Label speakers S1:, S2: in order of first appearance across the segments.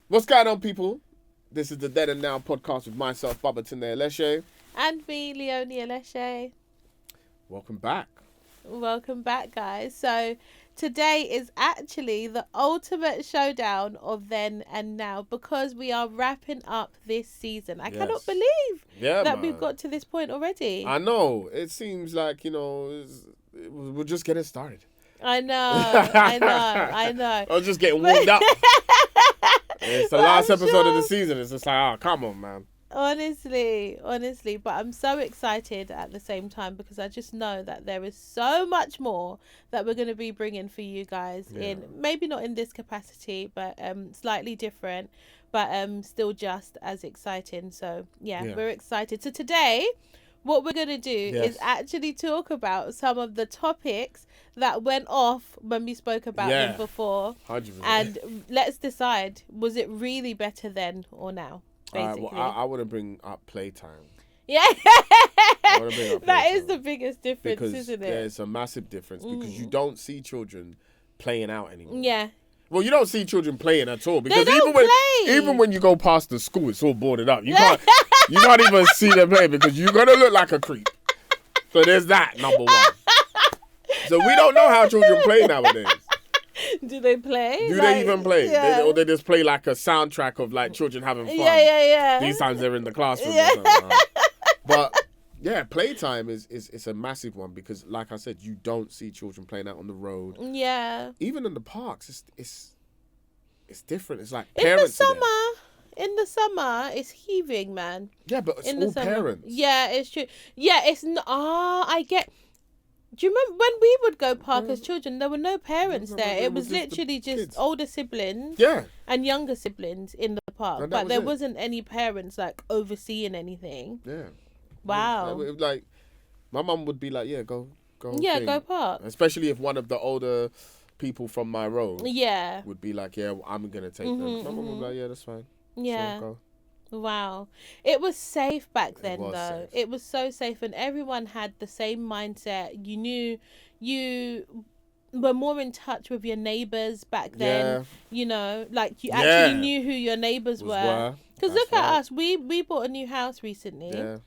S1: What's going on, people? This is the Then and Now podcast with myself, Babatunde and Leonie.
S2: And me, Leonie Aleshe.
S1: Welcome back.
S2: Welcome back, guys. So today is actually the ultimate showdown of Then and Now because we are wrapping up this season. I cannot believe that we've got to this point already.
S1: I know. It seems like, we're just getting started.
S2: I know. I
S1: was just getting warmed up. It's the last episode of the season. It's just like, come on, man.
S2: Honestly, but I'm so excited at the same time because I just know that there is so much more that we're going to be bringing for you guys in, maybe not in this capacity, but slightly different, but still just as exciting. So we're excited. So today, what we're going to do is actually talk about some of the topics that went off when we spoke about them before.
S1: 100%.
S2: And let's decide, was it really better then or now? Basically.
S1: I want to bring up playtime.
S2: Yeah. That is the biggest difference, isn't it?
S1: There's a massive difference because you don't see children playing out anymore.
S2: Yeah.
S1: Well, you don't see children playing at all because
S2: they don't
S1: even when you go past the school, it's all boarded up. You can't even see them play because you're gonna look like a creep. So there's that, number one. So we don't know how children play nowadays.
S2: Do they play?
S1: Do they even play? Yeah. Or they just play like a soundtrack of like children having fun.
S2: Yeah.
S1: These times they're in the classroom.
S2: Yeah.
S1: Or something, right? But yeah, playtime is a massive one because, like I said, you don't see children playing out on the road.
S2: Yeah.
S1: Even in the parks, it's different. It's like parents.
S2: In the summer, it's heaving, man.
S1: Yeah, but it's all parents.
S2: Yeah, it's true. Yeah, it's not. I get. Do you remember when we would go park as children? There were no parents there. It was literally just older siblings and younger siblings in the park. But there wasn't any parents like overseeing anything.
S1: Yeah.
S2: Wow.
S1: Like, my mum would be like, go.
S2: Yeah, go park.
S1: Especially if one of the older people from my road would be like, I'm going to take them. My mum would be like, that's fine.
S2: Yeah.
S1: So go.
S2: Wow. It was safe back then, though.
S1: Safe.
S2: It was so safe, and everyone had the same mindset. You knew you were more in touch with your neighbours back then. You know, like you actually knew who your neighbours were. Because look at us. We bought a new house recently. Yeah.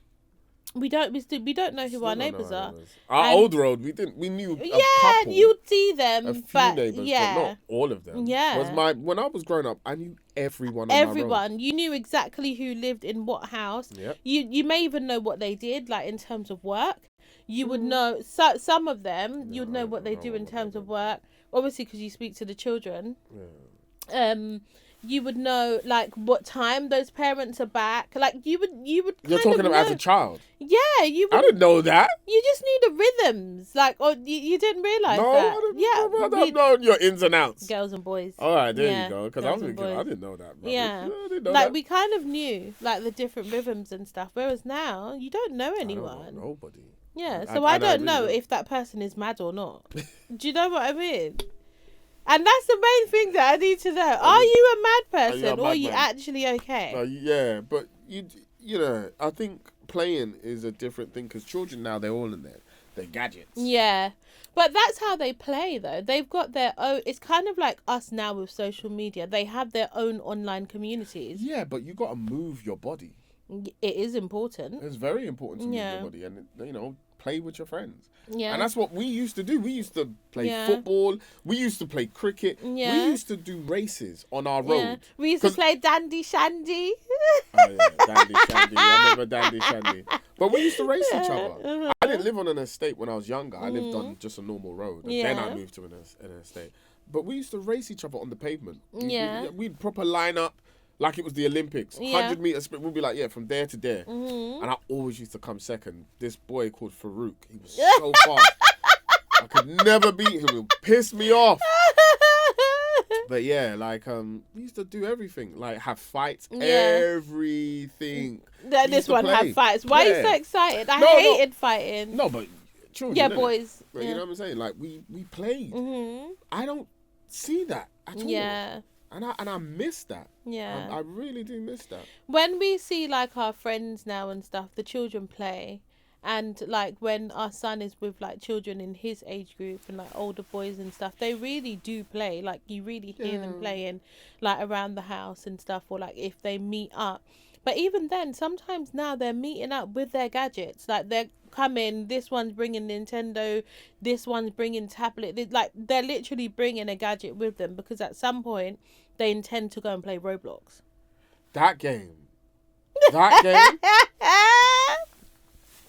S2: We don't know who our neighbours are.
S1: Our old road, we knew a couple.
S2: You'd see them,
S1: a few
S2: but
S1: neighbours, but not all of them.
S2: Yeah.
S1: When I was growing up, I knew everyone.
S2: You knew exactly who lived in what house.
S1: Yep.
S2: You may even know what they did, like in terms of work. You would know some of them. You'd know what they do in terms of work. Obviously, because you speak to the children. Yeah. You would know like what time those parents are back. Like you would.
S1: You're talking about as a child.
S2: Yeah, you would.
S1: I didn't know that.
S2: You just knew the rhythms, like, or you didn't realize that.
S1: I didn't know your ins and outs.
S2: Girls and boys.
S1: All right, there you go. Because I didn't know that.
S2: Yeah,
S1: I didn't know
S2: like
S1: that.
S2: we kind of knew like the different rhythms and stuff. Whereas now you don't know anyone.
S1: I don't know nobody.
S2: Yeah, so I don't know if that person is mad or not. Do you know what I mean? And that's the main thing that I need to know. Are you a mad person or are you actually okay?
S1: Yeah, but you know, I think playing is a different thing because children now, they're all in their gadgets.
S2: Yeah, but that's how they play though. They've got their own. It's kind of like us now with social media. They have their own online communities.
S1: Yeah, but you got to move your body.
S2: It is important.
S1: It's very important to move your body and, play with your friends.
S2: Yeah.
S1: And that's what we used to do. We used to play football. We used to play cricket.
S2: Yeah.
S1: We used to do races on our road.
S2: We used to play Dandy Shandy.
S1: Oh, yeah, Dandy Shandy. I remember Dandy Shandy. But we used to race each other.
S2: Uh-huh.
S1: I didn't live on an estate when I was younger. I lived on just a normal road. And then I moved to an estate. But we used to race each other on the pavement. We'd proper line up. Like it was the Olympics, 100 meter sprint. We'd be like, from there to there. And I always used to come second. This boy called Farouk, he was so fast. I could never beat him. It would piss me off. But we used to do everything. Like have fights, everything.
S2: This one had fights. Why are you so excited? I hated fighting.
S1: No, but children.
S2: Yeah, boys.
S1: But you know what I'm saying? Like we played. I don't see that at all.
S2: Yeah.
S1: And I miss that.
S2: Yeah.
S1: I really do miss that.
S2: When we see like our friends now and stuff, the children play, And like when our son is with like children in his age group and like older boys and stuff, they really do play. Like you really hear them playing like around the house and stuff, or like if they meet up. But even then, sometimes now they're meeting up with their gadgets. Like they're coming, this one's bringing Nintendo, this one's bringing tablet. They're literally bringing a gadget with them because at some point they intend to go and play Roblox.
S1: That game.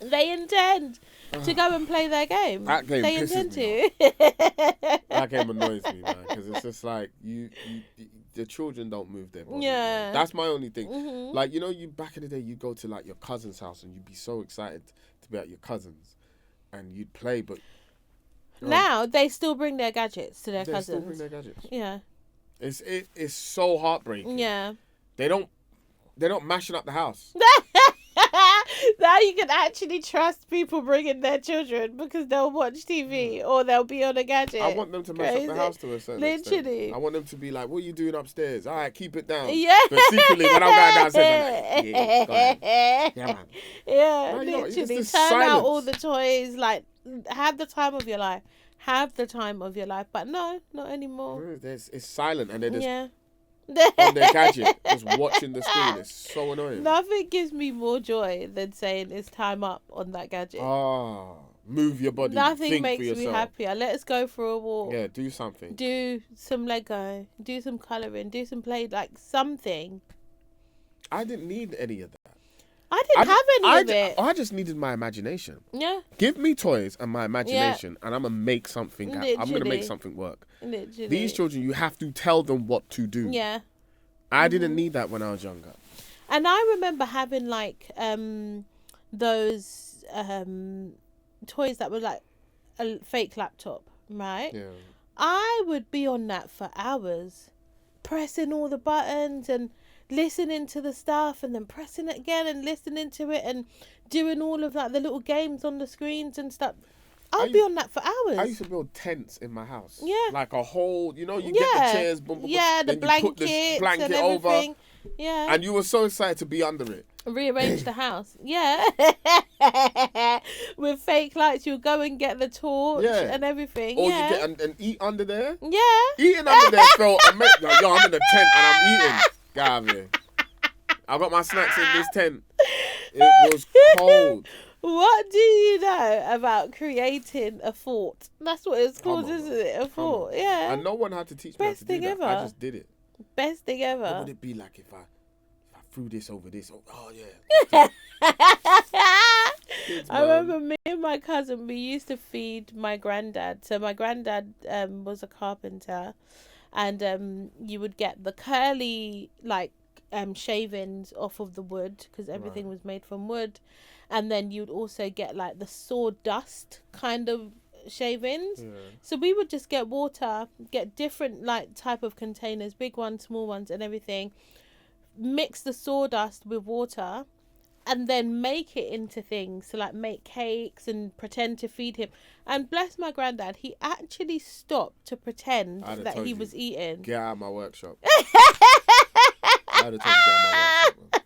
S2: They intend to go and play their game.
S1: That game
S2: they
S1: pisses
S2: intend
S1: me
S2: to.
S1: That game annoys me, man, because it's just like the children don't move their body.
S2: Yeah.
S1: Man. That's my only thing.
S2: Mm-hmm.
S1: Like, you know, you back in the day, you go to like your cousin's house and you'd be so excited to be at your cousin's and you'd play, but
S2: now they still bring their gadgets to their cousins.
S1: They still bring their gadgets.
S2: Yeah.
S1: It's so heartbreaking.
S2: Yeah.
S1: They're not mashing up the house.
S2: Now you can actually trust people bringing their children because they'll watch TV or they'll be on a gadget.
S1: I want them to mash up the house to a certain extent. I want them to be like, what are you doing upstairs? All right, keep it down.
S2: Yeah.
S1: But secretly, when I'm going downstairs, I'm like, go ahead. Yeah, man.
S2: Yeah,
S1: No,
S2: literally. Turn
S1: silence.
S2: out all the toys. Like, have the time of your life. But no, not anymore.
S1: It's silent and they're just...
S2: Yeah.
S1: on their gadget, just watching the screen. It's so annoying.
S2: Nothing gives me more joy than saying it's time up on that gadget.
S1: Move your body.
S2: Nothing
S1: Think
S2: makes
S1: for yourself.
S2: me happier. Let us go for a walk.
S1: Yeah, do something.
S2: Do some Lego. Do some colouring. Do some play. Like something.
S1: I didn't need any of that.
S2: I didn't have any of it.
S1: I just needed my imagination.
S2: Yeah.
S1: Give me toys and my imagination, and I'm gonna make something. I'm gonna make something work.
S2: Literally.
S1: These children, you have to tell them what to do.
S2: Yeah.
S1: I didn't need that when I was younger.
S2: And I remember having like those toys that were like a fake laptop, right?
S1: Yeah.
S2: I would be on that for hours, pressing all the buttons and listening to the stuff and then pressing it again and listening to it and doing all of like the little games on the screens and stuff. I'll be on that for hours.
S1: I used to build tents in my house.
S2: Yeah.
S1: Like a whole, you know, you get the chairs, boom, boom,
S2: yeah, the blankets,
S1: you put the blanket
S2: and everything.
S1: over.
S2: Yeah.
S1: And you were so excited to be under it.
S2: Rearrange the house. Yeah. With fake lights, you'll go and get the torch and everything.
S1: Or you get and eat under there.
S2: Yeah.
S1: Eating under there felt amazing. Like, yo, I'm in the tent and I'm eating. Get out of here. I got my snacks in this tent. It was cold.
S2: What do you know about creating a fort? That's what it's called, isn't it? A fort. Yeah.
S1: And no one had to teach me how to do that.
S2: Ever.
S1: I just did it.
S2: Best thing ever.
S1: What would it be like if I threw this over this? Oh yeah. Kids,
S2: I remember me and my cousin, we used to feed my granddad. So my granddad was a carpenter, and you would get the curly like shavings off of the wood because everything was made from wood, and then you'd also get like the sawdust kind of shavings. So we would just get water, get different like type of containers, big ones, small ones, and everything, mix the sawdust with water, and then make it into things. So like make cakes and pretend to feed him. And bless my granddad, he actually stopped to pretend that he was eating.
S1: Get out of my workshop. I'd have told you get out of my workshop.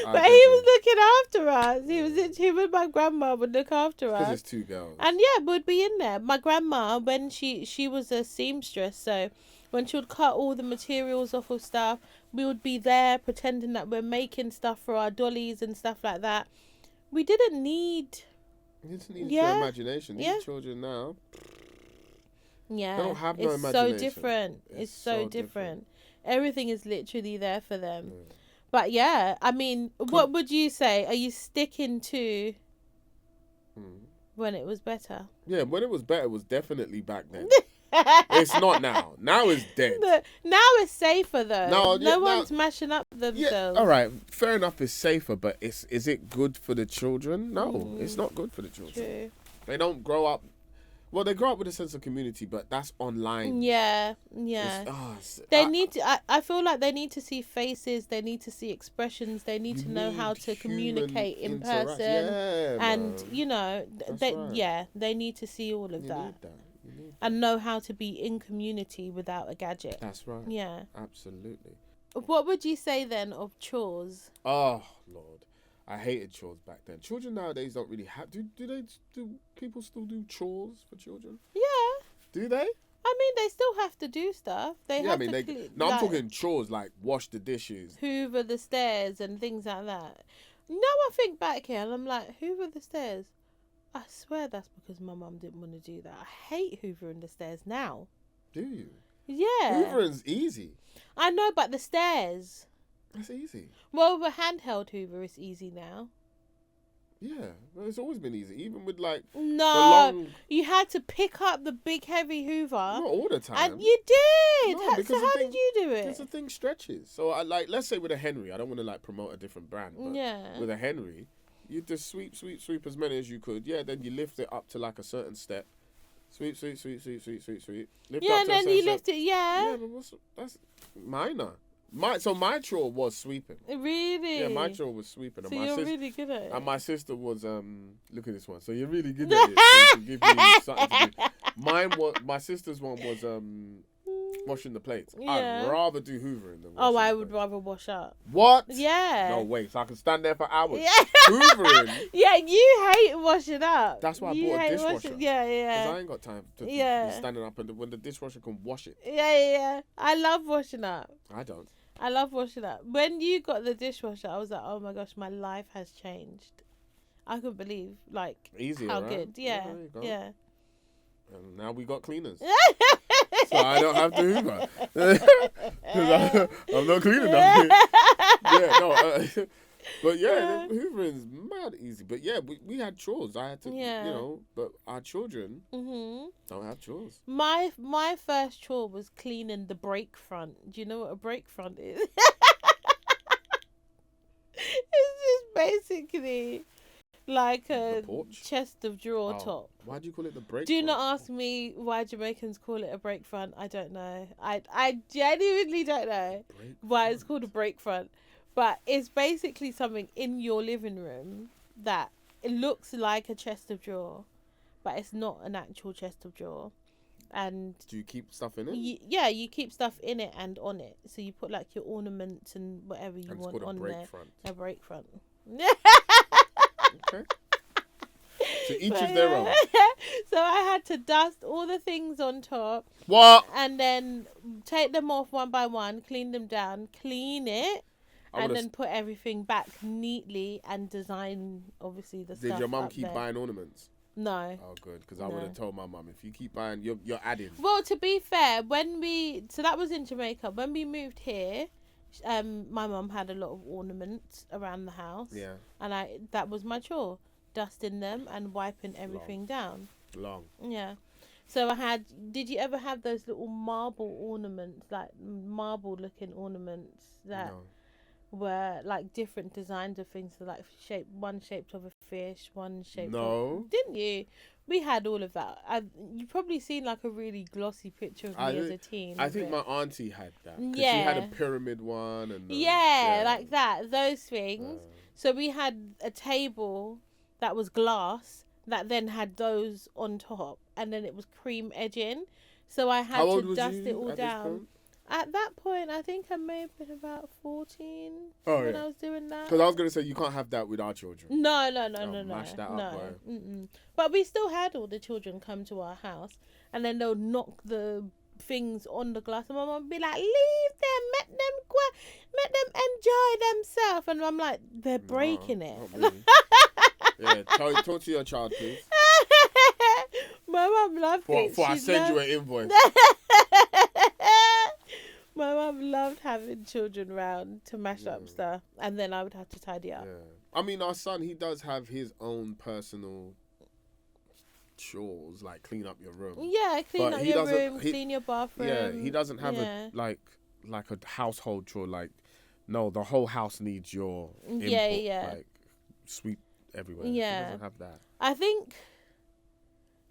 S2: But he was looking after us. Him and my grandma would look after us.
S1: Because it's two girls.
S2: And yeah, we'd be in there. My grandma, when she was a seamstress, so when she would cut all the materials off of stuff, we would be there pretending that we're making stuff for our dollies and stuff like that. We didn't need...
S1: You just need your imagination. These children now...
S2: Yeah.
S1: They don't have no imagination.
S2: So different. It's so different. Everything is literally there for them. But yeah, I mean, what would you say? Are you sticking to when it was better?
S1: Yeah, when it was better, it was definitely back then. It's not now. Now it's dead.
S2: Now it's safer though. No one's mashing up themselves.
S1: Yeah, all right, fair enough. It's safer, but is it good for the children? No, it's not good for the children.
S2: True.
S1: They don't grow up. Well, they grow up with a sense of community, but that's online.
S2: Yeah. They need to. I feel like they need to see faces. They need to see expressions. They need to know how to communicate in person.
S1: Yeah,
S2: and you know, they need to see all of that. And know how to be in community without a gadget.
S1: That's right.
S2: Yeah.
S1: Absolutely.
S2: What would you say then of chores?
S1: Oh, Lord. I hated chores back then. Children nowadays don't really have. Do people still do chores for children?
S2: Yeah.
S1: Do they?
S2: I mean, they still have to do stuff. They have to clean.
S1: No, I'm talking chores like wash the dishes,
S2: hoover the stairs, and things like that. Now I think back here, and I'm like, hoover the stairs. I swear that's because my mum didn't want to do that. I hate hoovering the stairs now.
S1: Do you?
S2: Yeah.
S1: Hoovering's easy.
S2: I know, but the stairs.
S1: That's easy.
S2: Well, the handheld hoover is easy now.
S1: Yeah, well, it's always been easy. Even with like
S2: no, you had to pick up the big heavy hoover.
S1: Not all the time.
S2: And you did.
S1: No,
S2: So how did you do it?
S1: Because the thing stretches. So let's say with a Henry, I don't want to like promote a different brand, but with a Henry, you just sweep as many as you could. Yeah, then you lift it up to like a certain step. Sweep. Lift
S2: yeah,
S1: up
S2: and then you lift it. Yeah.
S1: Yeah, but that's minor. My chore was sweeping.
S2: Really?
S1: Yeah, my chore was sweeping.
S2: So you're really good at it.
S1: And my sister was look at this one. So you're really good at it. So you can give me something to do. My sister's one was washing the plates.
S2: Yeah.
S1: I'd rather do hoovering than washing.
S2: Oh, I would rather wash up.
S1: What?
S2: Yeah.
S1: No way. So I can stand there for hours.
S2: Yeah.
S1: Hoovering.
S2: Yeah, you hate washing up.
S1: That's why I bought a dishwasher.
S2: Yeah.
S1: Because I ain't got time to be standing up and when the dishwasher can wash it.
S2: Yeah. I love washing up.
S1: I don't.
S2: I love washing up. When you got the dishwasher, I was like, oh my gosh, my life has changed. I couldn't believe
S1: easier,
S2: how
S1: right?
S2: good. Yeah.
S1: Yeah. And now we got cleaners. So I don't have to hoover. Because I'm not clean enough. Yeah, no. But yeah, hoovering's mad easy. But yeah, we had chores. I had to, but our children don't have chores.
S2: My first chore was cleaning the brake front. Do you know what a brake front is? It's just basically like a chest of drawer top.
S1: Why do you call it the brake front?
S2: Do not ask me why Jamaicans call it a brake front. I don't know. I genuinely don't know why it's called a brake front. But it's basically something in your living room that it looks like a chest of drawer, but it's not an actual chest of drawer. And
S1: do you keep stuff in it?
S2: You keep stuff in it and on it. So you put like your ornaments and whatever you want on there. A brake front.
S1: Okay. So each is their own.
S2: So I had to dust all the things on top.
S1: What?
S2: And then take them off one by one, clean them down, clean it. And then put everything back neatly and design, obviously, the stuff.
S1: Did your mum keep buying ornaments?
S2: No.
S1: Oh, good. Because I would have told my mum, if you keep buying, you're adding.
S2: Well, to be fair, so that was in Jamaica. When we moved here, my mum had a lot of ornaments around the house.
S1: Yeah.
S2: And that was my chore, dusting them and wiping everything down.
S1: Long.
S2: Yeah. So did you ever have those little marble ornaments, like marble-looking ornaments that...
S1: No.
S2: Were like different designs of things, so like one shaped of a fish, one shaped didn't you? We had all of that. You probably seen like a really glossy picture of me as a teen.
S1: I think my auntie had that. Yeah. She had a pyramid one and
S2: like that, those things. So we had a table that was glass that then had those on top, and then it was cream edging. So I had to dust it all down. At that point, I think I may have been about 14 when I was doing that.
S1: Because I was going to say, you can't have that with our children.
S2: No.
S1: Mash that up, boy.
S2: But we still had all the children come to our house, and then they'll knock the things on the glass, and my mum would be like, leave them, let them enjoy themselves. And I'm like, they're breaking it.
S1: Really. Yeah, talk to your child, please.
S2: My mum loved it.
S1: Before I send you an invoice.
S2: My mum loved having children around to mash up stuff, and then I would have to tidy up.
S1: Yeah. I mean, our son, he does have his own personal chores, like clean up your room.
S2: Yeah, clean up your room, clean your bathroom.
S1: Yeah, he doesn't have a like a household chore. Like, no, the whole house needs your input.
S2: Yeah.
S1: Like, sweep everywhere.
S2: Yeah.
S1: He doesn't have that.
S2: I think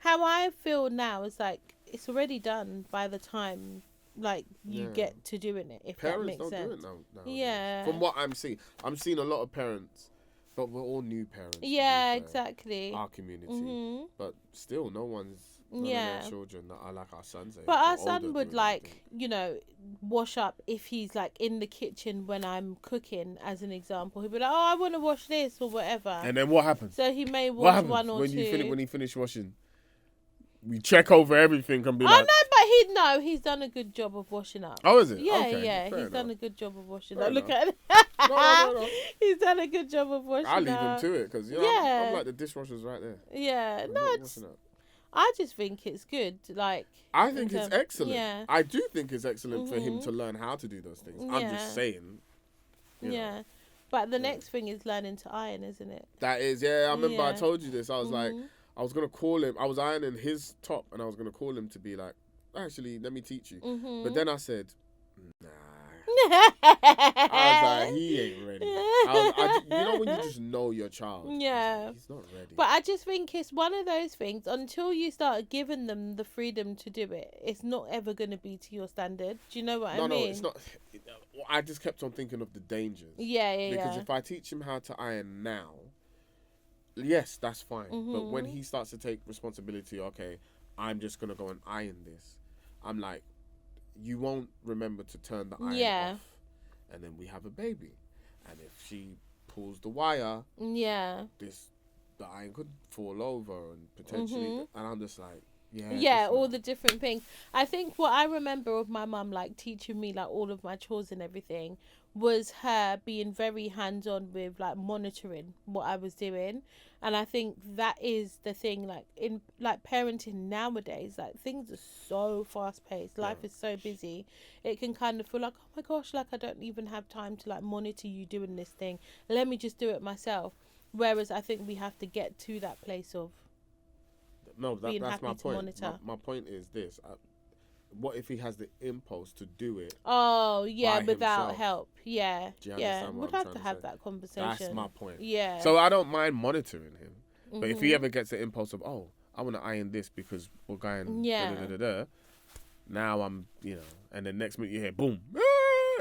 S2: how I feel now is like it's already done by the time like you get to doing it. If
S1: parents
S2: that makes sense.
S1: Parents don't do it now.
S2: Yeah.
S1: From what I'm seeing a lot of parents, but we're all new parents.
S2: Yeah, exactly.
S1: Our community, but still, no one's None of their children that are like our son's age.
S2: But our son would like, you know, wash up if he's like in the kitchen when I'm cooking, as an example. He'd be like, "Oh, I want to wash this or whatever."
S1: And then what happens?
S2: So he may wash one or
S1: when
S2: two.
S1: When you finish washing, we check over everything and be
S2: I
S1: like,
S2: know, but he's done a good job of washing up.
S1: Oh, is it?
S2: Yeah,
S1: okay,
S2: yeah, he's
S1: enough.
S2: done a good job of washing
S1: Fair
S2: up. Look
S1: enough.
S2: at it.
S1: No.
S2: He's done a good job of washing up.
S1: I leave him to it because I'm like the dishwasher's right there.
S2: Yeah, I just think it's good. Like,
S1: I think it's excellent.
S2: Yeah.
S1: I do think it's excellent for him to learn how to do those things.
S2: Yeah.
S1: I'm just saying. You know.
S2: But the next thing is learning to iron, isn't it?
S1: That is, I remember I told you this. I was like, I was going to call him. I was ironing his top and I was going to call him to be like, actually, let me teach you. But then I said, nah. I was like, he ain't ready. You know when you just know your child?
S2: Yeah.
S1: He's not ready.
S2: But I just think it's one of those things, until you start giving them the freedom to do it, it's not ever going to be to your standard. Do you know what I mean?
S1: No, it's not. I just kept on thinking of the dangers. Because if I teach him how to iron now, yes, that's fine. But when he starts to take responsibility, okay, I'm just going to go and iron this. I'm like, you won't remember to turn the iron off. And then we have a baby. And if she pulls the wire, the iron could fall over and potentially, and I'm just like, all
S2: the different things. I think what I remember of my mum, like, teaching me, like, all of my chores and everything, was her being very hands-on with, like, monitoring what I was doing. And I think that is the thing, like, in, like, parenting nowadays, like, things are so fast-paced. Life is so busy. It can kind of feel like, oh my gosh, like, I don't even have time to, like, monitor you doing this thing. Let me just do it myself. Whereas I think we have to get to that place of being
S1: that's
S2: happy
S1: my
S2: to
S1: point.
S2: monitor.
S1: My point is this. What if he has the impulse to do it?
S2: Oh, yeah, without
S1: himself?
S2: help. Yeah.
S1: Do you understand what
S2: We'd
S1: I'm
S2: have to
S1: trying
S2: have
S1: say?
S2: that conversation.
S1: That's my point.
S2: Yeah.
S1: So I don't mind monitoring him. But if he ever gets the impulse of, oh, I want to iron this because we're going now I'm, and then next minute you hear boom.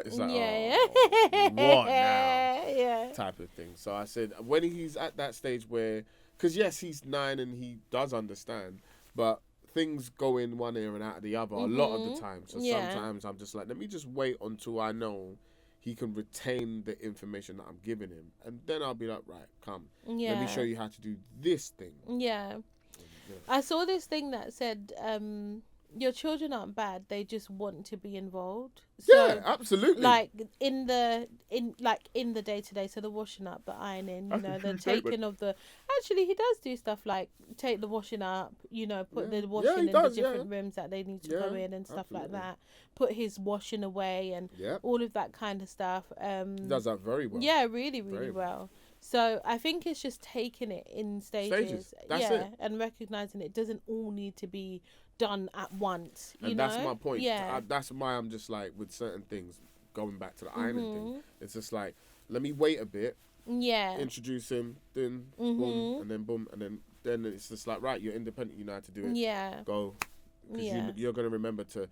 S1: It's like, what now?
S2: Yeah.
S1: Type of thing. So I said, when he's at that stage where, because yes, he's 9 and he does understand, but things go in one ear and out of the other a lot of the time. So sometimes I'm just like, let me just wait until I know he can retain the information that I'm giving him. And then I'll be like, right, come. Let me show you how to do this thing.
S2: Yeah. I saw this thing that said, your children aren't bad, they just want to be involved. So,
S1: absolutely.
S2: Like in the day-to-day, so the washing up, the ironing, the taking of the, actually he does do stuff like take the washing up, put the washing in the different rooms that they need to go in and stuff like that, put his washing away and all of that kind of stuff. He
S1: does that very well.
S2: Yeah, really, really well. So I think it's just taking it in stages. That's it. And recognizing it doesn't all need to be done at once. You know?
S1: That's my point.
S2: Yeah.
S1: That's why I'm just like, with certain things, going back to the ironing thing, it's just like, let me wait a bit.
S2: Yeah.
S1: Introduce him, then boom, and then boom, and then it's just like, right, you're independent, you know how to do it.
S2: Yeah.
S1: Go. Because you're going to remember to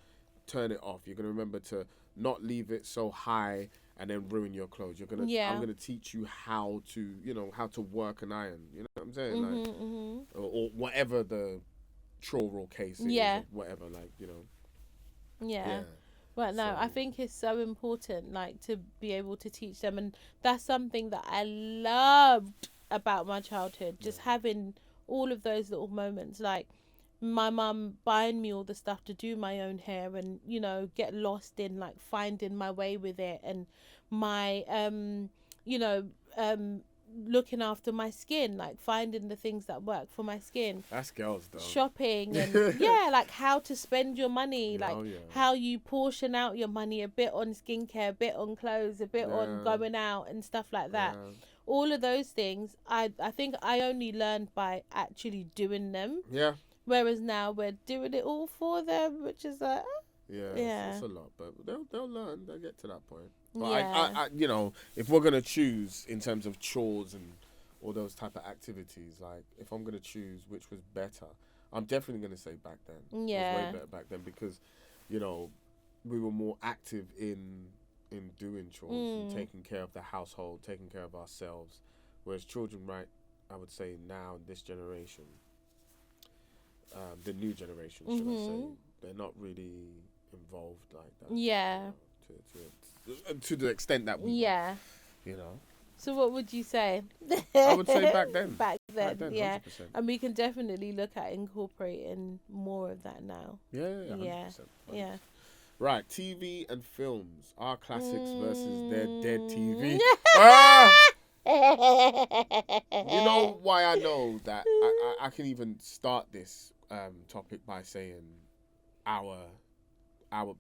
S1: turn it off. You're going to remember to not leave it so high and then ruin your clothes. I'm going to teach you how to, how to work an iron. You know what I'm saying? Or whatever the chore or case is, or whatever,
S2: Yeah. Well, no, I think it's so important, like, to be able to teach them. And that's something that I loved about my childhood, just having all of those little moments, like my mum buying me all the stuff to do my own hair and, get lost in, like, finding my way with it, and my, looking after my skin, like finding the things that work for my skin.
S1: That's girls though.
S2: Shopping and like how to spend your money, like how you portion out your money, a bit on skincare, a bit on clothes, a bit on going out and stuff like that. All of those things I think I only learned by actually doing them. Whereas now we're doing it all for them, which is like
S1: it's a lot, but they'll learn. They'll get to that point. But I if we're gonna choose in terms of chores and all those type of activities, like if I'm gonna choose which was better, I'm definitely gonna say back then. It was way better back then because, we were more active in doing chores and taking care of the household, taking care of ourselves. Whereas children, right, I would say now in this generation, the new generation, should I say, they're not really involved like that.
S2: Yeah.
S1: To the extent that we
S2: yeah.
S1: You know.
S2: So what would you say?
S1: I would say back then.
S2: Back then, yeah.
S1: 100%.
S2: And we can definitely look at incorporating more of that now.
S1: Yeah, 100%.
S2: Yeah.
S1: Right, TV and films. Our classics versus their dead TV. You know why I know that I can even start this topic by saying our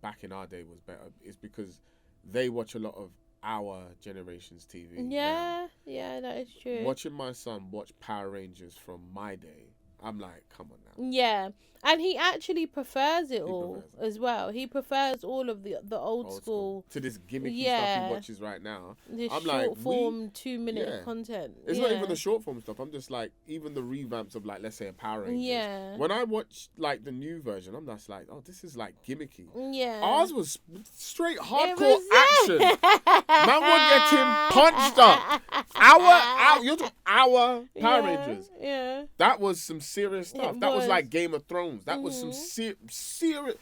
S1: back in our day was better. It's because they watch a lot of our generation's TV.
S2: Yeah, that is true.
S1: Watching my son watch Power Rangers from my day, I'm like, come on now.
S2: Yeah, and he actually prefers it all as well. He prefers all of the old school
S1: to this gimmicky stuff he watches right now.
S2: This
S1: I'm
S2: short
S1: like,
S2: form 2-minute content.
S1: It's not even the short form stuff. I'm just like, even the revamps of, like, let's say a Power Rangers. Yeah. When I watch like the new version, I'm just like, oh, this is like gimmicky. Yeah. Ours was straight hardcore action. Man would get him punched up. Our Power Rangers.
S2: Yeah.
S1: That was some serious stuff. That was like Game of Thrones. That was some serious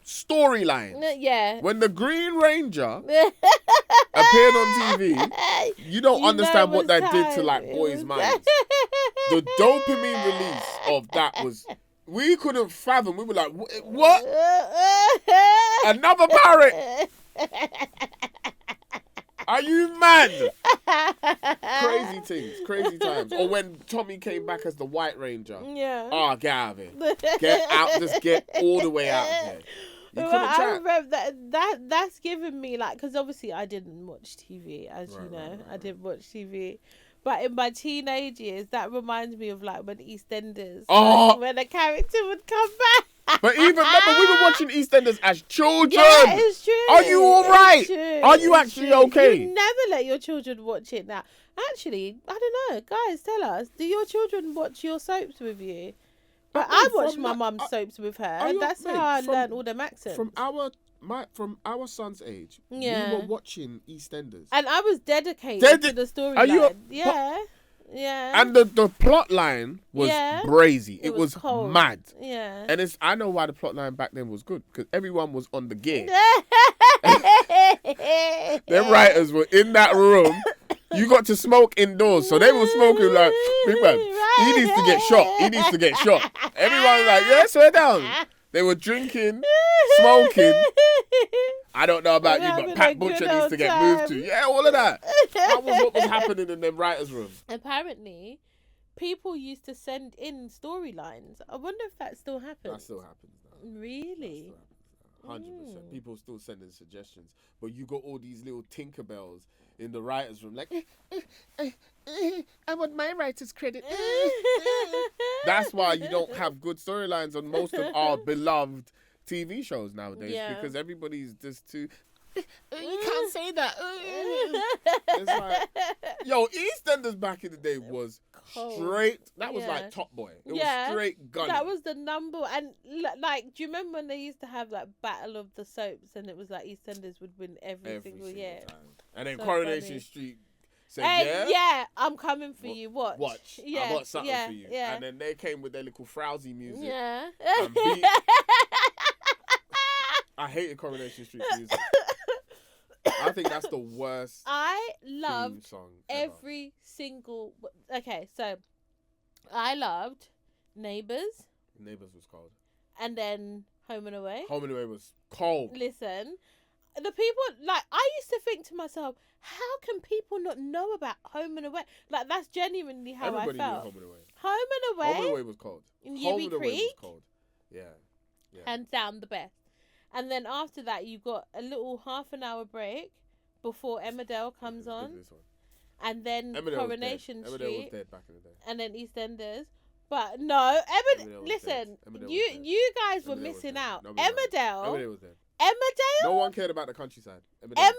S1: storyline.
S2: Yeah.
S1: When the Green Ranger appeared on TV, you don't understand what that did to like boys' minds. The dopamine release of that was, we couldn't fathom. We were like, what? Another parrot? Are you mad? Crazy things, crazy times. Or when Tommy came back as the White Ranger.
S2: Yeah.
S1: Oh, get out of here. Get out, just get all the way out of here.
S2: I remember that's given me, like, because obviously I didn't watch TV, as you know. I didn't watch TV. But in my teenage years, that reminds me of like when EastEnders, like, when a character would come back.
S1: But even remember, we were watching EastEnders as children.
S2: Yeah, it's true.
S1: Are you all right? Are you actually okay?
S2: You never let your children watch it now. Actually, I don't know. Guys, tell us. Do your children watch your soaps with you? But I watched my mum's soaps with her. That's how I learned all them accents.
S1: From our son's age, we were watching EastEnders.
S2: And I was dedicated to the storyline. Yeah.
S1: And the plot line was brazy. It was mad.
S2: Yeah.
S1: And I know why the plot line back then was good, because everyone was on the gear. Them writers were in that room. You got to smoke indoors, so they were smoking like, big man, he needs to get shot. He needs to get shot. Everyone was like, yeah, swear down. They were drinking, smoking. I don't know about you, but Pat Butcher needs to get moved to. Yeah, all of that. That was what was happening in them writers' room.
S2: Apparently, people used to send in storylines. I wonder if that still happens.
S1: That still happens now.
S2: Really?
S1: 100%. People still sending suggestions. But you got all these little Tinkerbells in the writers' room, like, I want my writer's credit. That's why you don't have good storylines on most of our beloved TV shows nowadays, because everybody's just too... You can't say that. It's like, yo, EastEnders back in the day was straight. That was like Top Boy. It was straight gunning.
S2: That was the number. And like, do you remember when they used to have like Battle of the Soaps, and it was like EastEnders would win every single year
S1: time. And then Coronation Street said,
S2: I'm coming for you. Watch.
S1: I got something for you. And then they came with their little frowsy music.
S2: Yeah.
S1: I hated Coronation Street music. I think that's the worst.
S2: I loved song every single. Okay, so I loved Neighbours.
S1: Neighbours was cold.
S2: And then Home and Away.
S1: Home and Away was cold.
S2: Listen, the people, like, I used to think to myself, how can people not know about Home and Away? Like, that's genuinely how
S1: Everybody
S2: I felt.
S1: Knew Home and Away.
S2: Home and Away.
S1: Home and Away was cold.
S2: Yibby Creek
S1: was cold. Yeah.
S2: Hands down the best. And then after that, you got a little half-an-hour break before Emmerdale comes on. And then Coronation Street.
S1: Emmerdale was dead back in the day.
S2: And then EastEnders. But no, listen, you guys were missing out. Emmerdale
S1: was dead.
S2: Emmerdale?
S1: No one cared about the countryside.
S2: Listen,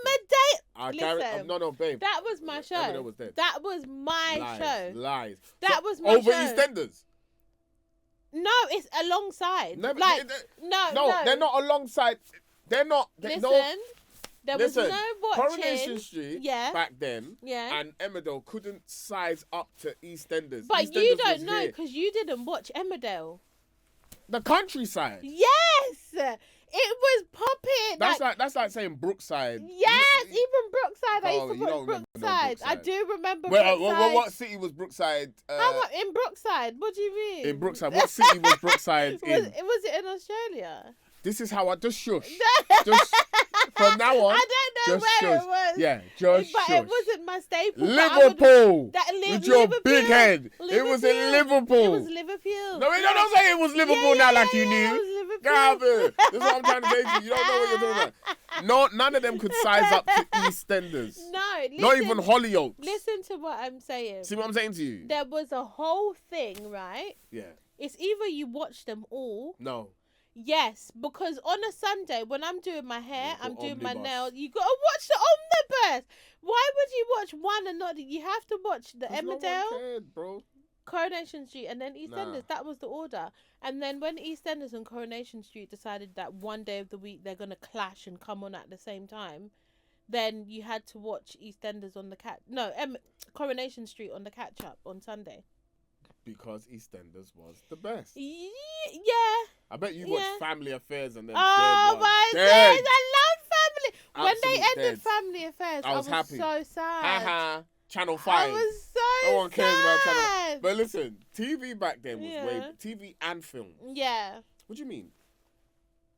S1: no, babe.
S2: That was my show.
S1: Emmerdale was dead.
S2: That was my show.
S1: Lies.
S2: That was my
S1: over
S2: show.
S1: EastEnders.
S2: No, it's alongside.
S1: No,
S2: they're not
S1: alongside. They're not.
S2: Listen, There
S1: Listen,
S2: was no watching.
S1: Coronation Street back then and Emmerdale couldn't size up to EastEnders.
S2: But
S1: EastEnders
S2: you don't know because you didn't watch Emmerdale.
S1: The countryside.
S2: Yes! It was popping.
S1: That's like saying Brookside.
S2: Yes, even Brookside. I used to watch Brookside. I do remember Brookside.
S1: What city was Brookside?
S2: In Brookside? What do you mean?
S1: In Brookside. What city was Brookside in?
S2: Was it in Australia?
S1: This is how I just shush. Just from now on.
S2: I don't know where
S1: shush.
S2: it was.
S1: Yeah, just
S2: but
S1: shush.
S2: It wasn't my staple.
S1: Liverpool. With your big head.
S2: Liverpool.
S1: It was in Liverpool.
S2: It was Liverpool.
S1: No, don't say it was Liverpool now like you knew.
S2: It was Liverpool.
S1: Gavin, this is what I'm trying to say to you. You don't know what you're talking about. No, none of them could size up to EastEnders.
S2: No. Listen,
S1: not even Hollyoaks.
S2: Listen to what I'm saying.
S1: See what I'm saying to you?
S2: There was a whole thing, right?
S1: Yeah.
S2: It's either you watch them all.
S1: No.
S2: Yes, because on a Sunday when I'm doing my hair, I'm doing my nails. You gotta watch the omnibus. Why would you watch one and not? You have to watch the Emmerdale,
S1: no one cared, bro.
S2: Coronation Street, and then EastEnders. That was the order. And then when EastEnders and Coronation Street decided that one day of the week they're gonna clash and come on at the same time, then you had to watch EastEnders on the Coronation Street on the catch up on Sunday.
S1: Because EastEnders was the best.
S2: Yeah.
S1: I bet you watched Family Affairs and then.
S2: Oh my days! I love Family. When they ended Family Affairs, I was happy. So sad.
S1: Channel 5.
S2: I was so
S1: No one cares about Channel.
S2: sad.
S1: But listen, TV back then was way TV and film.
S2: Yeah.
S1: What do you mean?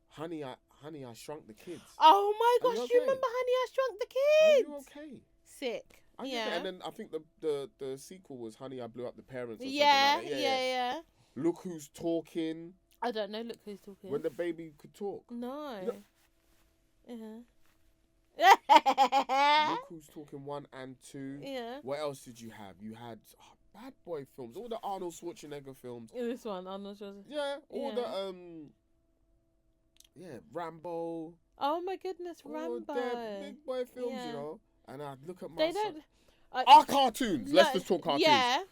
S1: Honey, I Shrunk the Kids.
S2: Oh my gosh! Okay? You remember Honey, I Shrunk the Kids?
S1: Are you okay?
S2: Sick. Yeah.
S1: And then I think the sequel was Honey, I Blew Up the Parents. Or
S2: yeah,
S1: something like that. Yeah. Look Who's Talking.
S2: I don't know. Look Who's Talking.
S1: When the baby could talk.
S2: No.
S1: Look Who's Talking 1 and 2.
S2: Yeah.
S1: What else did you have? You had bad boy films, all the Arnold Schwarzenegger films.
S2: This one, Arnold Schwarzenegger.
S1: Yeah, all the Rambo.
S2: Oh my goodness, Rambo.
S1: All big boy films, you know. And I look at my
S2: They don't.
S1: Our cartoons. Let's just talk cartoons.
S2: Yeah.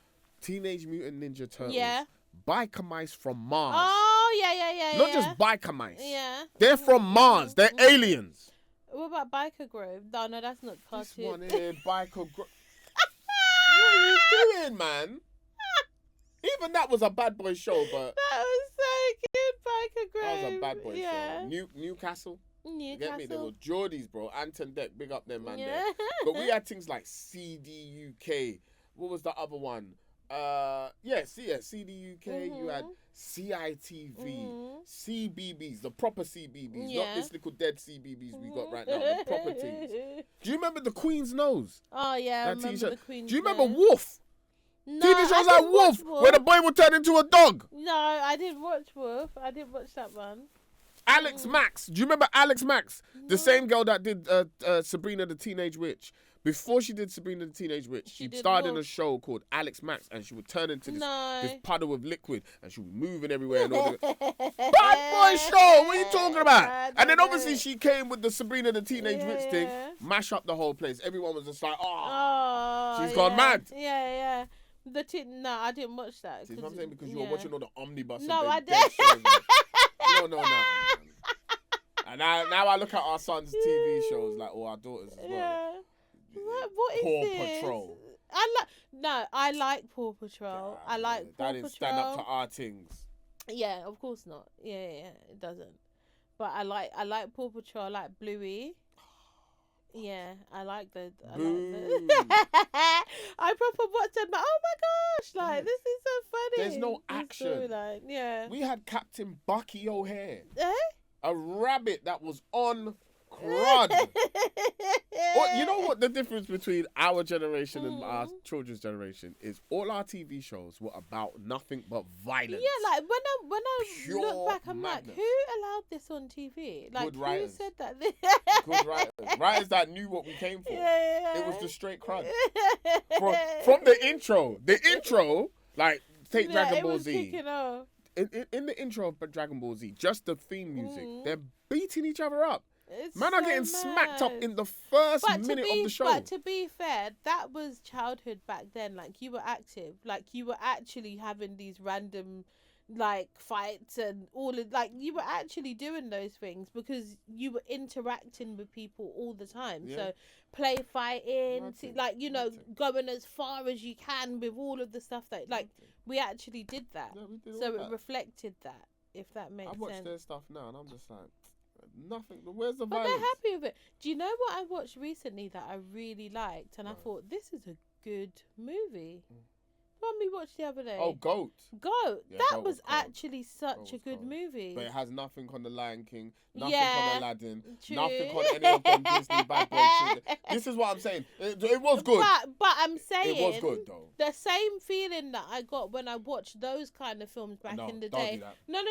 S1: Teenage Mutant Ninja Turtles.
S2: Yeah.
S1: Biker Mice from Mars.
S2: Oh yeah.
S1: Not just biker mice.
S2: Yeah.
S1: They're from Mars. They're aliens.
S2: What about Biker Grove? No, that's not cartoon.
S1: This one here, Biker Grove. What are you doing, man? Even that was a bad boy show, but
S2: that was so good, Biker Grove.
S1: That was a bad boy show. Newcastle.
S2: You
S1: get me? They were Geordies, bro. Anton Deck, big up them, man. There. But we had things like CD UK. What was the other one? CD UK. You had CITV, CBBS, the proper CBBS, not this little dead CBBS we got right now. The proper things. Do you remember the Queen's Nose?
S2: Oh yeah, I remember the Queen's Nose.
S1: Do you remember Wolf?
S2: No,
S1: TV shows like Wolf, where the boy would turn into a dog.
S2: No, I didn't watch Wolf. I didn't watch that one.
S1: Alex Max. Do you remember Alex Max? No. The same girl that did Sabrina the Teenage Witch. Before she did Sabrina the Teenage Witch, she starred in a show called Alex Max, and she would turn into this puddle of liquid, and she would be moving everywhere. And all bad boy show. What are you talking about? And then obviously she came with the Sabrina the Teenage Witch thing, mash up the whole place. Everyone was just like, she's gone mad.
S2: Yeah. No, I didn't watch that.
S1: See what I'm saying? Because you were watching all the omnibus.
S2: No, I didn't.
S1: No. And now I look at our son's TV shows, like all our daughters as well.
S2: What is
S1: Paw
S2: this?
S1: Patrol.
S2: I like Paw Patrol. I like Paw Patrol. That didn't
S1: stand up to our things.
S2: Yeah, of course not. Yeah, it doesn't. But I like Paw Patrol. I like Bluey. Yeah, I like the. I proper watched them. Like, oh my gosh! Like this is so funny.
S1: There's no action.
S2: Yeah.
S1: We had Captain Bucky O'Hare.
S2: Eh?
S1: A rabbit that was on crud. Well, you know what the difference between our generation and our children's generation is? All our TV shows were about nothing but violence.
S2: Yeah, like when I look back, I'm like, who allowed this on TV? Like, who said that?
S1: Good writers. Writers that knew what we came for. Yeah. It was the straight crud. From the intro, like, take Dragon Ball Z.
S2: Kicking off.
S1: In the intro of Dragon Ball Z, just the theme music, they're beating each other up. Man are getting smacked up in the first minute of the show.
S2: But to be fair, that was childhood back then. Like, you were active. Like, you were actually having these random like fights and all of, like, you were actually doing those things because you were interacting with people all the time. So play fighting, like, you know, going as far as you can with all of the stuff that, like, we actually did that.
S1: Yeah, we did
S2: so
S1: all
S2: it
S1: that.
S2: reflected that, if that makes sense.
S1: I watch their stuff now and I'm just like, nothing. Where's the
S2: but
S1: violence?
S2: they're happy with it. Do you know what I watched recently that I really liked, and I thought, this is a good movie? One we watched the other day.
S1: Oh, Goat. Yeah,
S2: that
S1: Goat
S2: was
S1: cold.
S2: actually such a good movie.
S1: But it has nothing on the Lion King, nothing on Aladdin,
S2: true.
S1: nothing on any of them Disney bad boys. This is what I'm saying. It was good.
S2: But I'm saying
S1: it was good though.
S2: The same feeling that I got when I watched those kind of films back in the day. No.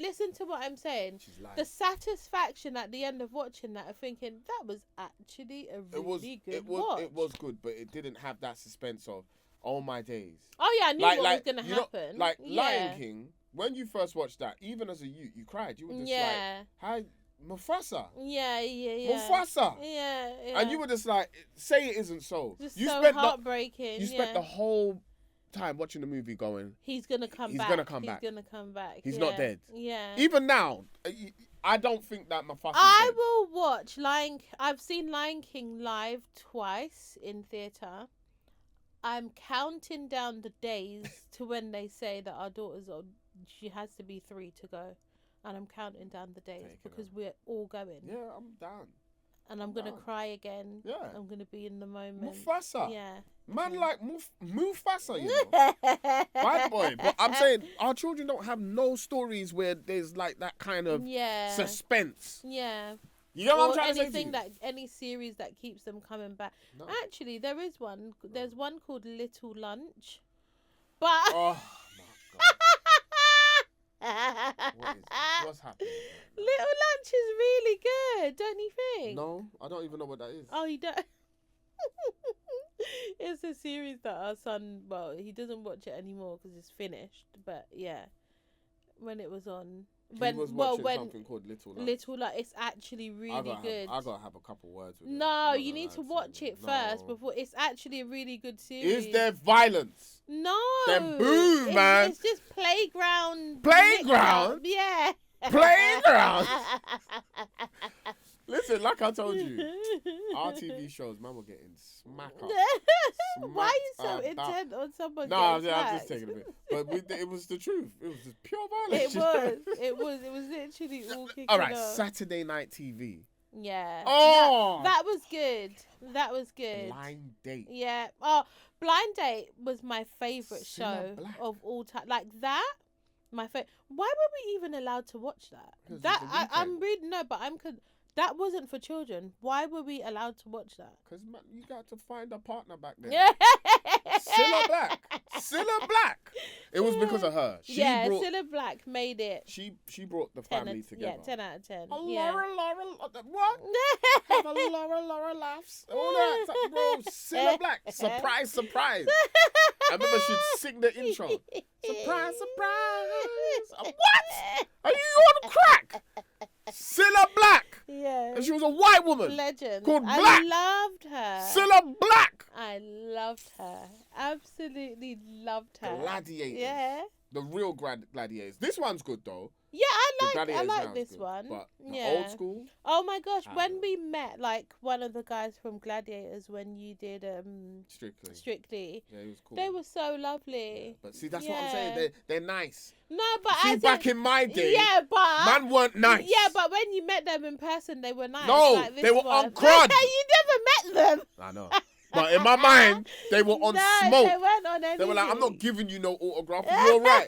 S2: Listen to what I'm saying. The satisfaction at the end of watching that, of thinking that was actually a really good watch.
S1: It was good, but it didn't have that suspense of, oh my days.
S2: Oh yeah, I knew what was going to happen.
S1: Lion King, when you first watched that, even as a youth, you cried. You were just like, hi, Mufasa.
S2: Yeah.
S1: Mufasa.
S2: Yeah.
S1: And you were just like, say it isn't so.
S2: Just so heartbreaking.
S1: You spent the whole time watching the movie going,
S2: he's going to come back.
S1: He's going to come back. He's not dead.
S2: Yeah.
S1: Even now, I don't think that Mufasa's
S2: I
S1: dead.
S2: will watch I've seen Lion King live twice in theatre. I'm counting down the days to when they say that our daughter's she has to be 3 to go. And I'm counting down the days because we're all going.
S1: Yeah, I'm down.
S2: And I'm going to cry again.
S1: Yeah.
S2: I'm going to be in the moment.
S1: Mufasa.
S2: Yeah.
S1: Man like Mufasa, you know. Bad boy. But I'm saying our children don't have no stories where there's like that kind of suspense.
S2: Yeah.
S1: You know what I'm trying to say?
S2: Anything any series that keeps them coming back. No. Actually, there is one. There's one called Little Lunch. But
S1: oh my god. What's happening?
S2: Little Lunch is really good, don't you think?
S1: No, I don't even know what that is.
S2: Oh, you don't? It's a series that our son, well, he doesn't watch it anymore because it's finished. But yeah, when it was on.
S1: He was watching something called Little Lunch.
S2: Little Lunch, it's actually really good.
S1: I gotta have a couple words with
S2: No, you need to watch it first before. It's actually a really good series.
S1: Is there violence?
S2: No.
S1: Then boom, man.
S2: It's just playground.
S1: Playground?
S2: Yeah.
S1: Playground. Listen, like I told you, our TV shows, man, were getting smack up.
S2: Why are you so intent on someone?
S1: No, I'm just taking a bit. But it was the truth. It was just pure violence.
S2: It was literally all kicking
S1: all right,
S2: off.
S1: Saturday night TV.
S2: Yeah.
S1: Oh,
S2: that was good. That was good.
S1: Blind Date.
S2: Yeah. Oh, Blind Date was my favourite show of all time. Like that. My favorite. Why were we even allowed to watch that? I'm reading. No, but that wasn't for children. Why were we allowed to watch that?
S1: Because you got to find a partner back then. Cilla Black. It was because of her.
S2: Cilla Black made it.
S1: She brought the family together.
S2: Yeah, 10 out of 10.
S1: Laura, what? Have a Laura laughs. All that, bro. Cilla Black. Surprise. I remember she'd sing the intro. Surprise. What? Are you on crack? Cilla Black.
S2: Yeah.
S1: And she was a white woman.
S2: Legend.
S1: Called Black.
S2: I loved her.
S1: Cilla Black.
S2: I loved her. Absolutely loved her.
S1: Gladiators.
S2: Yeah.
S1: The real gladiators. This one's good though.
S2: Yeah, I like this one.
S1: But the old school.
S2: Oh my gosh, when we met, like one of the guys from Gladiators, when you did Strictly.
S1: Yeah, he was cool.
S2: They were so lovely.
S1: Yeah, but see, that's what I'm saying. They're nice.
S2: No, but
S1: back in my day,
S2: but
S1: man weren't nice.
S2: Yeah, but when you met them in person, they were nice.
S1: No,
S2: like
S1: they were on crud.
S2: You never met them.
S1: I know. But in my mind, they were on smoke.
S2: They weren't on anything.
S1: They were like, I'm not giving you no autograph. You're right.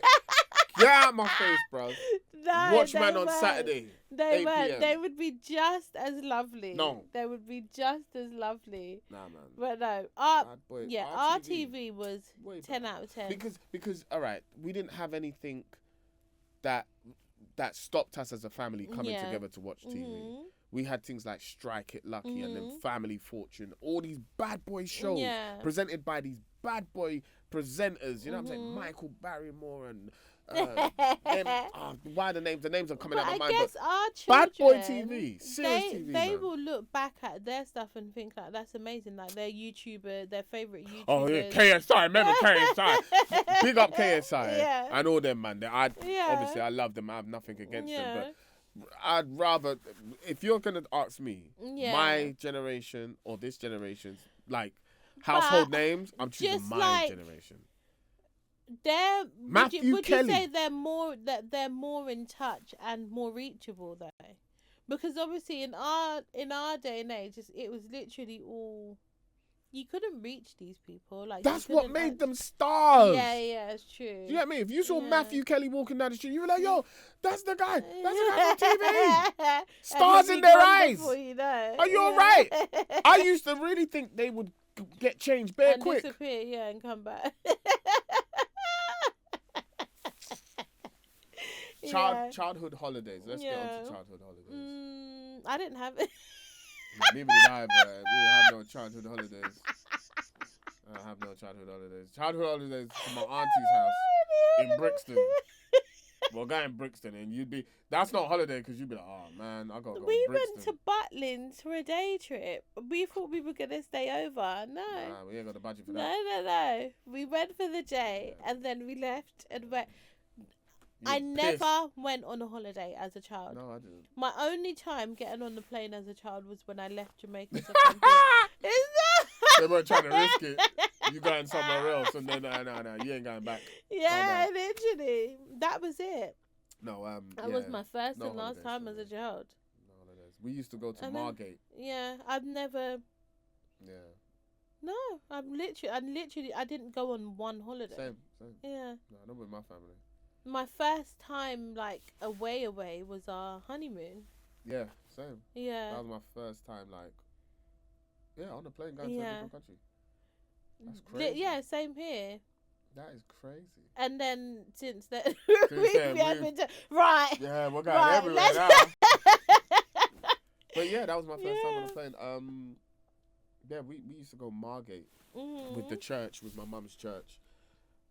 S1: Get out of my face, bro.
S2: No,
S1: Watchman on Saturday.
S2: They were. They would be just as lovely.
S1: No.
S2: They would be just as lovely.
S1: Nah, man.
S2: But no. RTV was 10 out of 10.
S1: Because all right, we didn't have anything that stopped us as a family coming together to watch TV. Mm-hmm. We had things like Strike It Lucky and then Family Fortune, all these bad boy shows presented by these bad boy presenters. You know what I'm saying? Michael Barrymore and Why the names? The names are coming out of my mind.
S2: I guess our
S1: Bad
S2: children,
S1: Boy TV, serious TV,
S2: they
S1: man.
S2: will look back at their stuff and think like that's amazing. Like their YouTuber, their favorite YouTubers.
S1: Oh yeah, KSI. Remember KSI? Big up KSI and all them, man. Obviously I love them. I have nothing against them, but I'd rather, if you're gonna ask me, my generation or this generation's like household names, I'm choosing my generation.
S2: Would you say they're more in touch and more reachable though? Because obviously in our day and age, it was literally all. You couldn't reach these people. Like
S1: that's what made them stars.
S2: Yeah, it's true.
S1: You know what I mean? If you saw Matthew Kelly walking down the street, you were like, "Yo, that's the guy. That's the guy on TV." Stars in their eyes.
S2: You know.
S1: Are you alright? I used to really think they would get changed bare quick.
S2: Disappear, and come back.
S1: Childhood holidays. Let's get on to childhood holidays.
S2: I didn't have it.
S1: Neither did I, but we didn't have no childhood holidays. I have no childhood holidays. Childhood holidays to my auntie's house in Brixton. Well, guy in Brixton, and that's not a holiday because you'd be like, oh man, I gotta go.
S2: We
S1: to Brixton.
S2: went to Butlins for a day trip. We thought we were gonna stay over. No.
S1: Nah, we ain't got the budget for that.
S2: No. We went for the day and then we left and went. I never went on a holiday as a child.
S1: No, I didn't.
S2: My only time getting on the plane as a child was when I left Jamaica to come here.
S1: They weren't trying to risk it. You going somewhere else, and then no, you ain't going back.
S2: Yeah, literally, that was it.
S1: No,
S2: that was my first and last time as a child.
S1: No holidays. We used to go to Margate.
S2: I've never.
S1: Yeah.
S2: No, I didn't go on one holiday.
S1: Same.
S2: Yeah.
S1: No, not with my family.
S2: My first time, like, away was our honeymoon.
S1: Yeah, same.
S2: Yeah.
S1: That was my first time, like, on a plane going to a different country. That's crazy.
S2: Yeah, same here.
S1: That is crazy.
S2: And then, since then, we have been right.
S1: Yeah, we're going everywhere now. But yeah, that was my first time on a plane. We used to go Margate with the church, with my mum's church.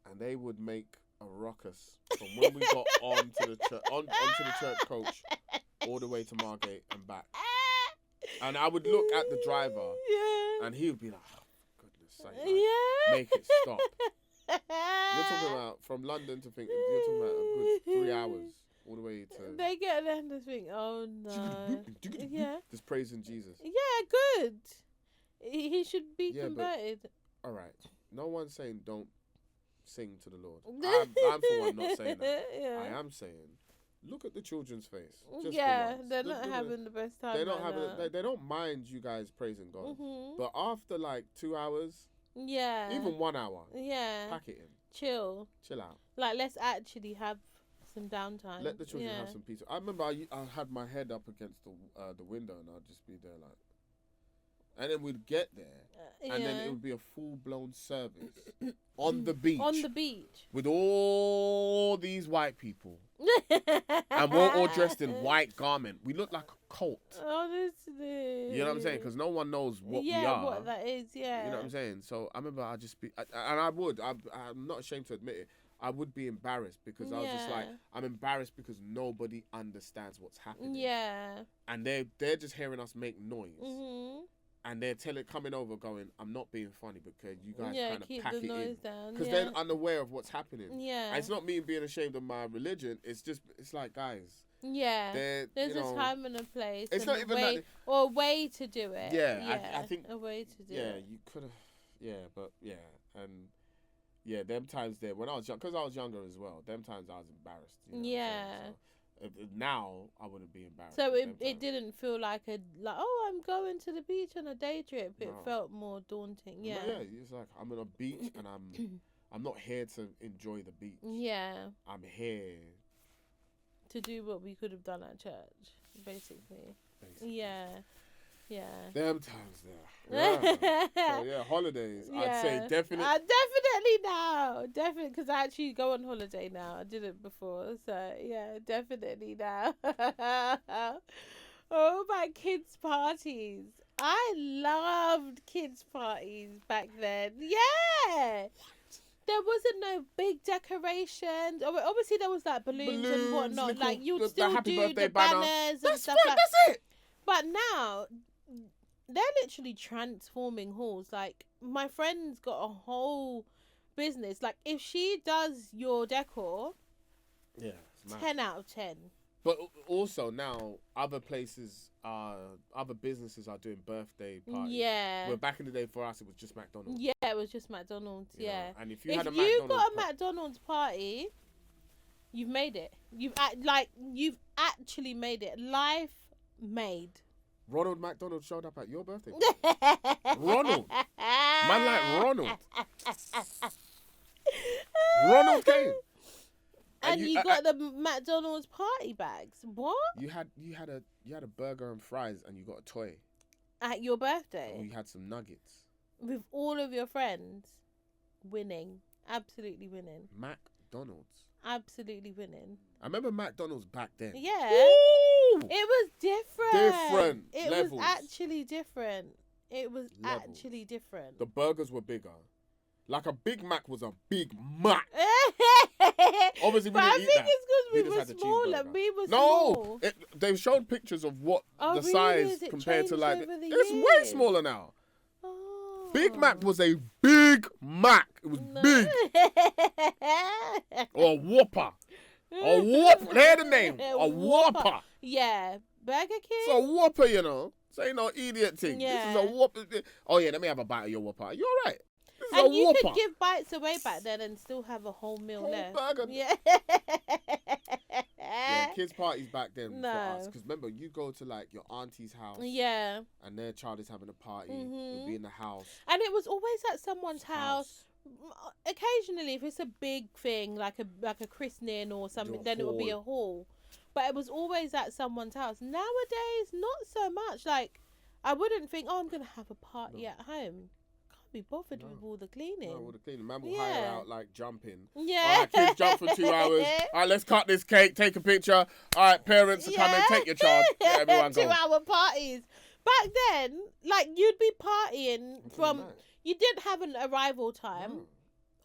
S1: And they would make a ruckus from when we got onto the church coach all the way to Margate and back. And I would look at the driver and he would be like, oh, goodness sake, make it stop. You're talking about from London to think, you're talking about a good 3 hours all the way to...
S2: They get there and just think, oh no.
S1: Just praising Jesus.
S2: Yeah, good. He should be converted.
S1: All right. No one's saying don't sing to the Lord. I'm for one not saying that. I am saying, look at the children's face. Just
S2: they're not having the best time.
S1: They're not having. They don't mind you guys praising God, but after like 2 hours, even 1 hour, pack it in. Chill out.
S2: Like, let's actually have some downtime.
S1: Let the children have some peace. I remember I had my head up against the window and I'd just be there like. And then we'd get there, and then it would be a full-blown service on the beach.
S2: On the beach.
S1: With all these white people. And we're all dressed in white garment. We look like a cult.
S2: Honestly.
S1: You know what I'm saying? Because no one knows what we are.
S2: Yeah, what that is, yeah.
S1: You know what I'm saying? So I remember I'd just be... I'm not ashamed to admit it. I would be embarrassed because I was just like, I'm embarrassed because nobody understands what's happening. Yeah. And they're just hearing us make noise. Mm-hmm. And they're coming over going, I'm not being funny because you guys kind of pack it in. Because they're unaware of what's happening. Yeah. And it's not me being ashamed of my religion. It's like, guys.
S2: Yeah. There's a time and a place.
S1: It's not even that.
S2: Or a way to do it.
S1: Yeah. I think.
S2: A way to do it.
S1: Yeah, you could have. Yeah, but yeah. And yeah, them times there, when I was young, because I was younger as well, them times I was embarrassed. You know so, now I wouldn't be embarrassed.
S2: So it didn't feel like I'm going to the beach on a day trip. It felt more daunting. Yeah.
S1: But yeah, it's like I'm on a beach and I'm not here to enjoy the beach.
S2: Yeah.
S1: I'm here
S2: to do what we could have done at church, basically. Yeah. Yeah.
S1: Them times there. Yeah. So yeah, holidays. Yeah. I'd say definitely.
S2: Definitely now. Definitely, because I actually go on holiday now. I did it before. So yeah, definitely now. Oh, my kids' parties. I loved kids' parties back then. Yeah. There wasn't no big decorations. Obviously, there was like balloons and whatnot.
S1: Little,
S2: like you'd still
S1: happy
S2: do
S1: birthday
S2: the
S1: banner.
S2: banners and
S1: That's
S2: stuff
S1: fine,
S2: like.
S1: that's it.
S2: But now they're literally transforming halls. Like my friend's got a whole business. Like if she does your decor, 10 out of 10.
S1: But also now, other businesses are doing birthday parties.
S2: Yeah.
S1: Where back in the day for us, it was just McDonald's.
S2: Yeah, it was just McDonald's.
S1: You
S2: yeah.
S1: know? And if
S2: you got a McDonald's party, you've made it. You've actually made it. Life made.
S1: Ronald McDonald showed up at your birthday. Ronald. Man like Ronald. Ronald came.
S2: And you got the McDonald's party bags. What?
S1: You had a burger and fries, and you got a toy
S2: at your birthday.
S1: And you had some nuggets
S2: with all of your friends. Winning, absolutely winning.
S1: McDonald's,
S2: absolutely winning.
S1: I remember McDonald's back then.
S2: Yeah,
S1: Woo!
S2: It was different. It
S1: levels.
S2: Was actually different. It was actually different.
S1: The burgers were bigger. Like a Big Mac was a Big Mac. Obviously, we didn't eat that.
S2: It's because we were smaller. We were small.
S1: No, they've shown pictures of what the size compared to like. It's way smaller now.
S2: Oh.
S1: Big Mac was a Big Mac. It was big. Or Whopper. A Whopper. Hear the name. A Whopper.
S2: Yeah, Burger King.
S1: It's a Whopper, you know. This ain't no idiot thing.
S2: Yeah.
S1: This is a Whopper. Oh yeah, let me have a bite of your Whopper. You all right?
S2: And you could give bites away back then and still have a whole meal left.
S1: Burger.
S2: Yeah.
S1: Yeah, kids' parties back then for us. Because remember, you go to like your auntie's house.
S2: Yeah.
S1: And their child is having a party. You'll be in the house.
S2: And it was always at someone's house. Occasionally, if it's a big thing, like a christening or something, then it would be a hall. But it was always at someone's house. Nowadays, not so much. Like, I wouldn't think, I'm going to have a party at home. Be bothered with all the cleaning.
S1: No, all the cleaning. Man will hire out like jumping.
S2: Yeah.
S1: All right, kids jump for 2 hours. All right, let's cut this cake, take a picture. All right, parents come and take your child. Yeah, everyone go.
S2: 2-hour parties. Back then, like you'd be partying from. You didn't have an arrival time,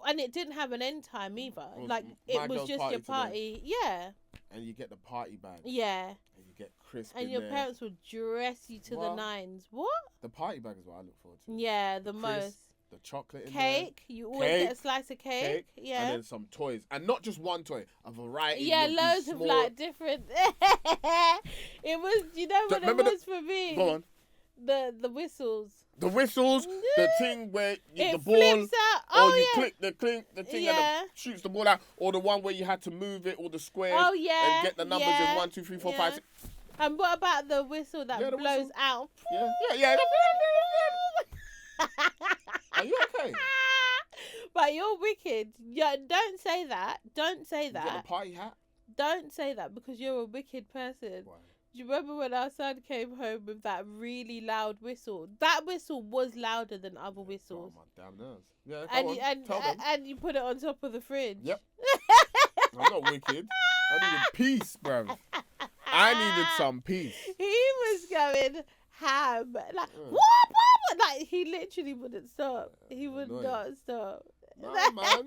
S2: and it didn't have an end time either. Like it was just your party. Yeah.
S1: And you get the party bag.
S2: Yeah.
S1: And you get crisp.
S2: And your parents would dress you to the nines. What?
S1: The party bag is what I look forward to.
S2: Yeah, the most.
S1: The chocolate in
S2: cake.
S1: There.
S2: You always get a slice of cake. Yeah.
S1: And then some toys. And not just one toy, a variety.
S2: Yeah, loads of like different. It was, you know what it was for me?
S1: Go on.
S2: The whistles.
S1: The whistles, the thing where the ball,
S2: flips out.
S1: or you click the thing and it shoots the ball out, or the one where you had to move it, or the square, and get the numbers in 1, 2, 3, 4, 5, 6.
S2: And what about the whistle that blows whistle out?
S1: Yeah. Are you okay?
S2: But you're wicked. Yeah, don't say that. Don't say that.
S1: You got a party hat?
S2: Don't say that because you're a wicked person.
S1: Why?
S2: Do you remember when our son came home with that really loud whistle? That whistle was louder than other whistles.
S1: Oh, my damn nerves. Yeah,
S2: and you put it on top of the fridge.
S1: Yep. I'm not wicked. I needed peace, bruv. I needed some peace.
S2: He was going ham. Like, what? Like, he literally wouldn't stop. He would not stop.
S1: No, man.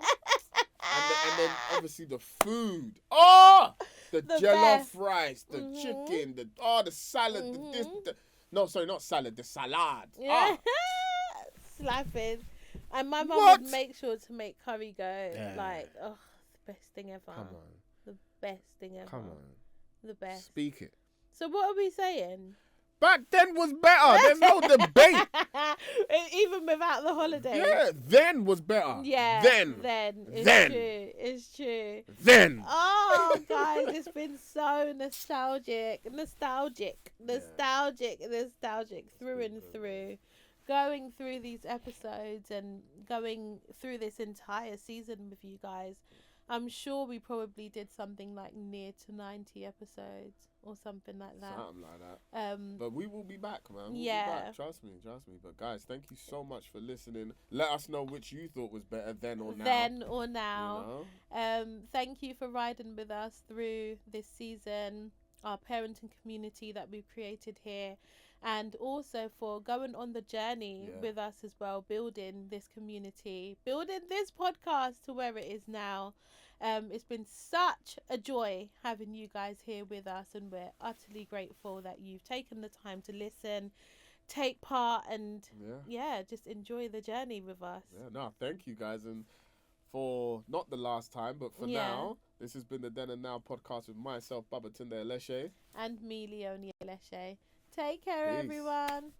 S1: And then obviously the food. Oh! The jollof rice, the chicken, the salad, no, sorry, not salad, the salad.
S2: Yeah. Slapping. And my mum would make sure to make curry go like, the best thing ever.
S1: Come on.
S2: The best thing ever.
S1: Come on.
S2: The best.
S1: Speak it.
S2: So what are we saying?
S1: Back then was better. There's no debate.
S2: Even without the holidays.
S1: Yeah, then was better.
S2: Yeah.
S1: Then.
S2: It's true.
S1: Then.
S2: Oh, guys, it's been so nostalgic through and through. Going through these episodes and going through this entire season with you guys. I'm sure we probably did something like near to 90 episodes or something like that.
S1: Something like that. But we will be back, man. We'll be back. Trust me. But guys, thank you so much for listening. Let us know which you thought was better then or now. You know?
S2: Thank you for riding with us through this season, our parenting community that we've created here. and also for going on the journey with us as well, building this community, building this podcast to where it is now. It's been such a joy having you guys here with us, and we're utterly grateful that you've taken the time to listen, take part, and just enjoy the journey with us.
S1: Thank you guys, and for not the last time, but for now, this has been the Then and Now podcast with myself, Babatunde and Leonie,
S2: and me, Leonie Aleshe. Take care, everyone.